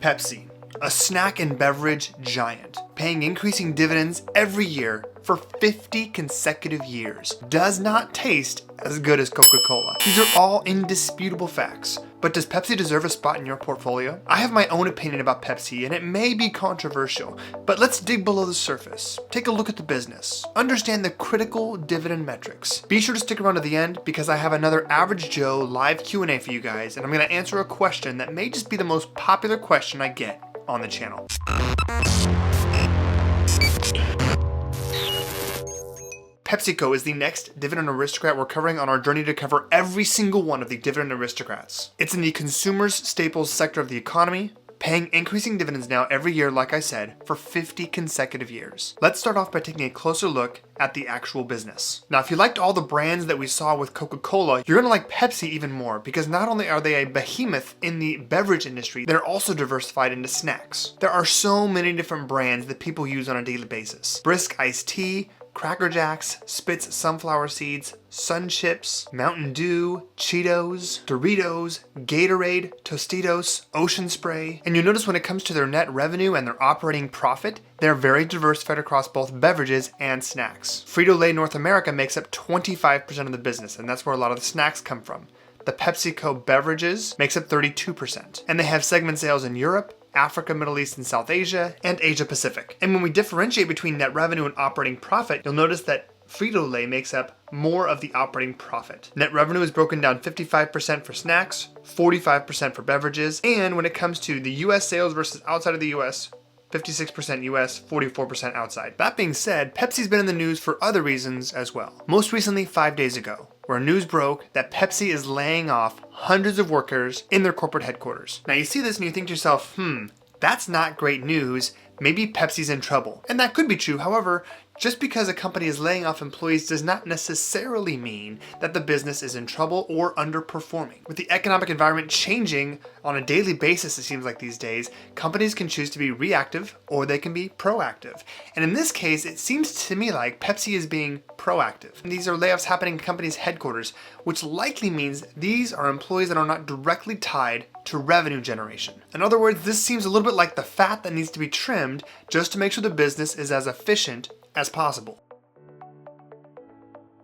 Pepsi, a snack and beverage giant, paying increasing dividends every year for 50 consecutive years, does not taste as good as Coca-Cola. These are all indisputable facts. But does Pepsi deserve a spot in your portfolio? I have my own opinion about Pepsi, and it may be controversial, but let's dig below the surface. Take a look at the business. Understand the critical dividend metrics. Be sure to stick around to the end because I have another Average Joe live Q&A for you guys, and I'm going to answer a question that may just be the most popular question I get on the channel. PepsiCo is the next dividend aristocrat we're covering on our journey to cover every single one of the dividend aristocrats. It's in the consumer's staples sector of the economy, paying increasing dividends now every year, like I said, for 50 consecutive years. Let's start off by taking a closer look at the actual business. Now, if you liked all the brands that we saw with Coca-Cola, you're gonna like Pepsi even more because not only are they a behemoth in the beverage industry, they're also diversified into snacks. There are so many different brands that people use on a daily basis. Brisk iced tea, Cracker Jacks, Spitz sunflower seeds, Sun Chips, Mountain Dew, Cheetos, Doritos, Gatorade, Tostitos, Ocean Spray. And you'll notice when it comes to their net revenue and their operating profit, they're very diversified across both beverages and snacks. Frito-Lay North America makes up 25% of the business, and that's where a lot of the snacks come from. The PepsiCo beverages makes up 32%, and they have segment sales in Europe, Africa, Middle East, and South Asia, and Asia Pacific. And when we differentiate between net revenue and operating profit, you'll notice that Frito-Lay makes up more of the operating profit. Net revenue is broken down 55% for snacks, 45% for beverages, and when it comes to the US sales versus outside of the US, 56% US, 44% outside. That being said, Pepsi's been in the news for other reasons as well. Most recently, 5 days ago, where news broke that Pepsi is laying off hundreds of workers in their corporate headquarters. Now you see this and you think to yourself, that's not great news. Maybe Pepsi's in trouble. And that could be true. However, just because a company is laying off employees does not necessarily mean that the business is in trouble or underperforming. With the economic environment changing on a daily basis, it seems like these days, companies can choose to be reactive or they can be proactive. And in this case, it seems to me like Pepsi is being proactive. And these are layoffs happening in companies' headquarters, which likely means these are employees that are not directly tied to revenue generation. In other words, this seems a little bit like the fat that needs to be trimmed just to make sure the business is as efficient as possible.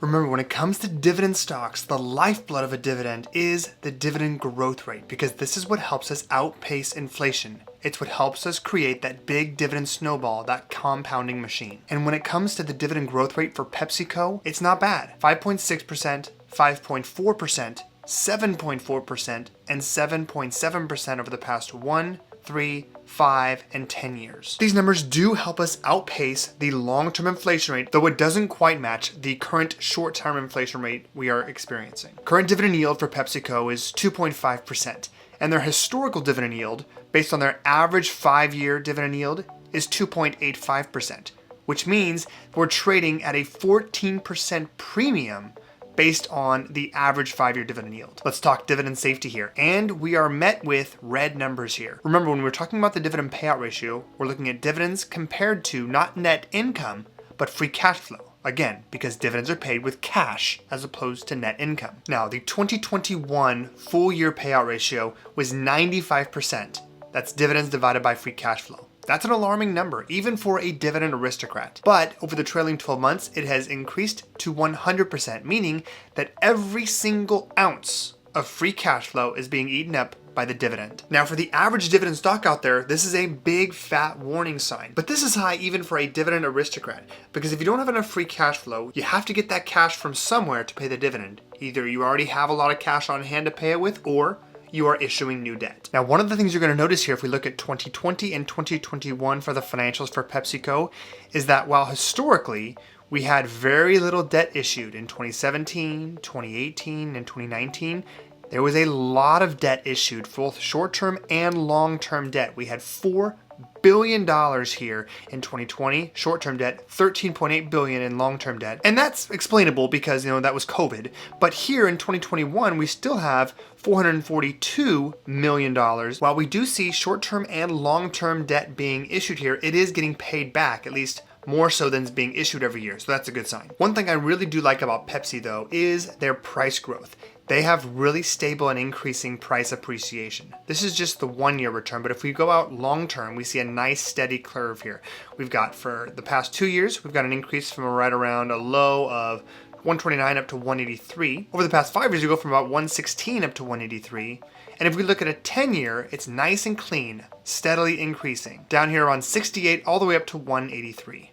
Remember, when it comes to dividend stocks, the lifeblood of a dividend is the dividend growth rate because this is what helps us outpace inflation. It's what helps us create that big dividend snowball, that compounding machine. And when it comes to the dividend growth rate for PepsiCo, it's not bad. 5.6%, 5.4%, 7.4%, and 7.7% over the past 1, 3, 5, and 10 years. These numbers do help us outpace the long-term inflation rate, though it doesn't quite match the current short-term inflation rate we are experiencing. Current dividend yield for PepsiCo is 2.5%, and their historical dividend yield, based on their average 5-year dividend yield, is 2.85%, which means we're trading at a 14% premium based on the average 5-year dividend yield. Let's talk dividend safety here. And we are met with red numbers here. Remember, when we're talking about the dividend payout ratio, we're looking at dividends compared to not net income, but free cash flow. Again, because dividends are paid with cash as opposed to net income. Now, the 2021 full year payout ratio was 95%. That's dividends divided by free cash flow. That's an alarming number, even for a dividend aristocrat. But over the trailing 12 months, it has increased to 100%, meaning that every single ounce of free cash flow is being eaten up by the dividend. Now, for the average dividend stock out there, this is a big fat warning sign. But this is high even for a dividend aristocrat, because if you don't have enough free cash flow, you have to get that cash from somewhere to pay the dividend. Either you already have a lot of cash on hand to pay it with, or you are issuing new debt. Now, one of the things you're going to notice here if we look at 2020 and 2021 for the financials for PepsiCo is that while historically we had very little debt issued in 2017, 2018, and 2019, there was a lot of debt issued, both short-term and long-term debt. We had $4 billion here in 2020, short-term debt, $13.8 billion in long-term debt. And that's explainable because, that was COVID. But here in 2021, we still have $442 million. While we do see short-term and long-term debt being issued here, it is getting paid back, at least more so than is being issued every year. So that's a good sign. One thing I really do like about Pepsi though is their price growth. they have really stable and increasing price appreciation. This is just the 1-year return, but if we go out long term, we see a nice steady curve here. We've got for the past 2 years, we've got an increase from right around a low of 129 up to 183. Over the past 5 years, you go from about 116 up to 183. And if we look at a 10-year, it's nice and clean, steadily increasing. Down here on 68 all the way up to 183.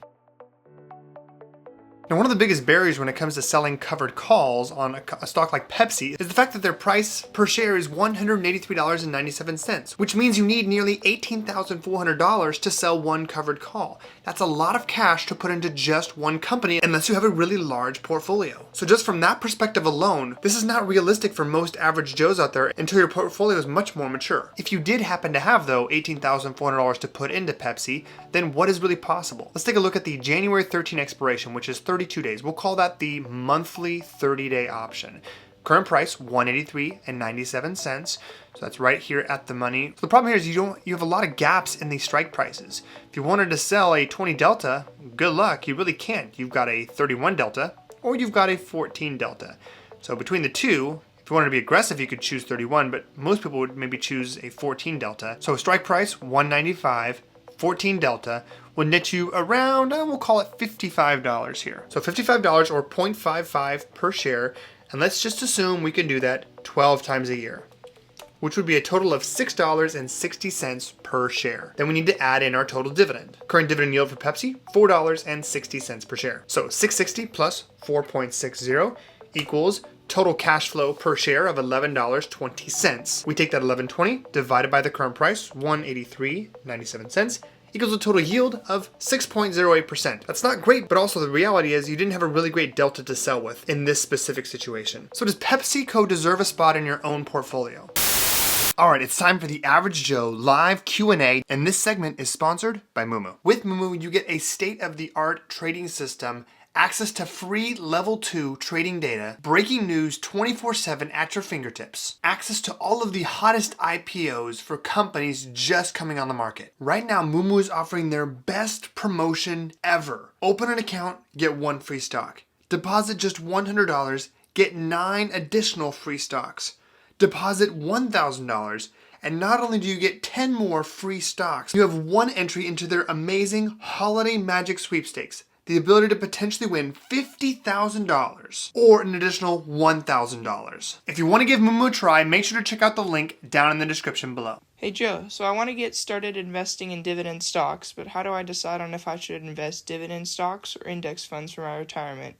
Now, one of the biggest barriers when it comes to selling covered calls on a stock like Pepsi is the fact that their price per share is $183.97, which means you need nearly $18,400 to sell one covered call. That's a lot of cash to put into just one company unless you have a really large portfolio. So just from that perspective alone, this is not realistic for most average Joes out there until your portfolio is much more mature. If you did happen to have, though, $18,400 to put into Pepsi, then what is really possible? Let's take a look at the January 13 expiration, which is 32 days. We'll call that the monthly 30-day option. Current price, $183.97. So that's right here at the money. So the problem here is you have a lot of gaps in these strike prices. If you wanted to sell a 20 delta, good luck. You really can't. You've got a 31 delta or you've got a 14 delta. So between the two, if you wanted to be aggressive, you could choose 31, but most people would maybe choose a 14 delta. So strike price, $195. 14 delta would net you around, we'll call it $55 here. So $55 or 0.55 per share. And let's just assume we can do that 12 times a year, which would be a total of $6.60 per share. Then we need to add in our total dividend. Current dividend yield for Pepsi, $4.60 per share. So $6.60 plus 4.60 equals total cash flow per share of $11.20. We take that $11.20 divided by the current price, $183.97, equals a total yield of 6.08%. That's not great, but also the reality is you didn't have a really great delta to sell with in this specific situation. So does PepsiCo deserve a spot in your own portfolio? All right, it's time for the Average Joe live Q&A, and this segment is sponsored by Moomoo. With Moomoo, you get a state-of-the-art trading system, access to free level 2 trading data, breaking news 24/7 at your fingertips, access to all of the hottest IPOs for companies just coming on the market. Right now, Moomoo is offering their best promotion ever. Open an account, get 1 free stock. Deposit just $100, get 9 additional free stocks. Deposit $1,000, and not only do you get 10 more free stocks, you have 1 entry into their amazing Holiday Magic Sweepstakes. The ability to potentially win $50,000 or an additional $1,000. If you want to give Moomoo a try, make sure to check out the link down in the description below. Hey Joe, so I want to get started investing in dividend stocks, but how do I decide on if I should invest dividend stocks or index funds for my retirement?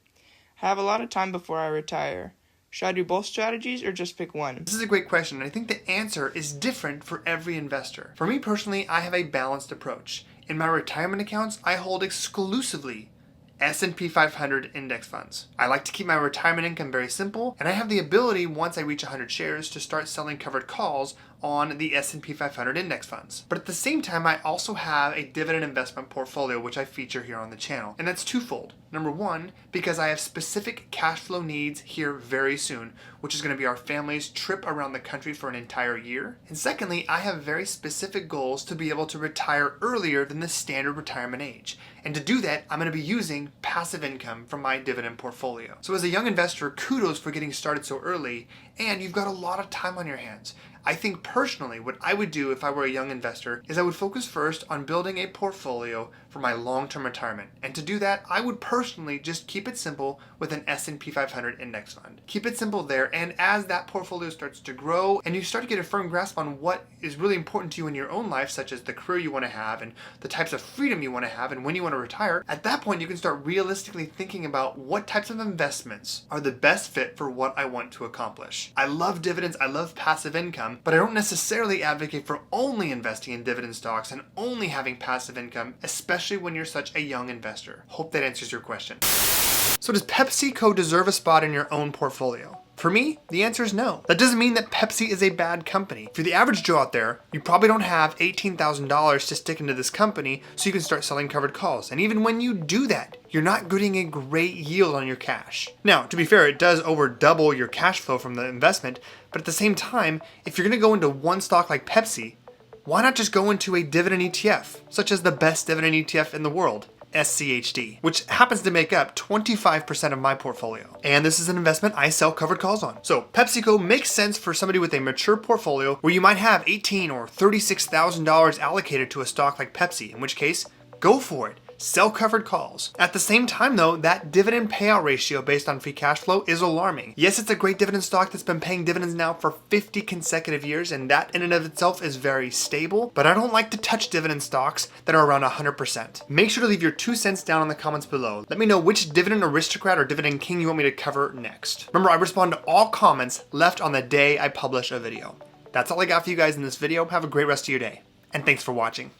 I have a lot of time before I retire. Should I do both strategies or just pick one? This is a great question, and I think the answer is different for every investor. For me personally, I have a balanced approach. In my retirement accounts, I hold exclusively S&P 500 index funds. I like to keep my retirement income very simple, and I have the ability, once I reach 100 shares, to start selling covered calls on the S&P 500 index funds. But at the same time, I also have a dividend investment portfolio, which I feature here on the channel. And that's twofold. Number one, because I have specific cash flow needs here very soon, which is going to be our family's trip around the country for an entire year. And secondly, I have very specific goals to be able to retire earlier than the standard retirement age. And to do that, I'm going to be using passive income from my dividend portfolio. So as a young investor, kudos for getting started so early, and you've got a lot of time on your hands. I think personally what I would do if I were a young investor is I would focus first on building a portfolio for my long-term retirement. And to do that, I would personally just keep it simple with an S&P 500 index fund. Keep it simple there, and as that portfolio starts to grow and you start to get a firm grasp on what is really important to you in your own life, such as the career you want to have and the types of freedom you want to have and when you want to retire, at that point you can start realistically thinking about what types of investments are the best fit for what I want to accomplish. I love dividends, I love passive income, but I don't necessarily advocate for only investing in dividend stocks and only having passive income, especially when you're such a young investor. Hope that answers your question. So does PepsiCo deserve a spot in your own portfolio? For me, the answer is no. That doesn't mean that Pepsi is a bad company. For the average Joe out there, you probably don't have $18,000 to stick into this company so you can start selling covered calls. And even when you do that, you're not getting a great yield on your cash. Now, to be fair, it does over double your cash flow from the investment, but at the same time, if you're gonna go into one stock like Pepsi, why not just go into a dividend ETF, such as the best dividend ETF in the world? SCHD, which happens to make up 25% of my portfolio. And this is an investment I sell covered calls on. So PepsiCo makes sense for somebody with a mature portfolio where you might have $18,000 or $36,000 allocated to a stock like Pepsi, in which case, go for it. Sell covered calls. At the same time though, that dividend payout ratio based on free cash flow is alarming. Yes, it's a great dividend stock that's been paying dividends now for 50 consecutive years, and that in and of itself is very stable, but I don't like to touch dividend stocks that are around 100%. Make sure to leave your 2 cents down in the comments below. Let me know which dividend aristocrat or dividend king you want me to cover next. Remember, I respond to all comments left on the day I publish a video. That's all I got for you guys in this video. Have a great rest of your day, and thanks for watching.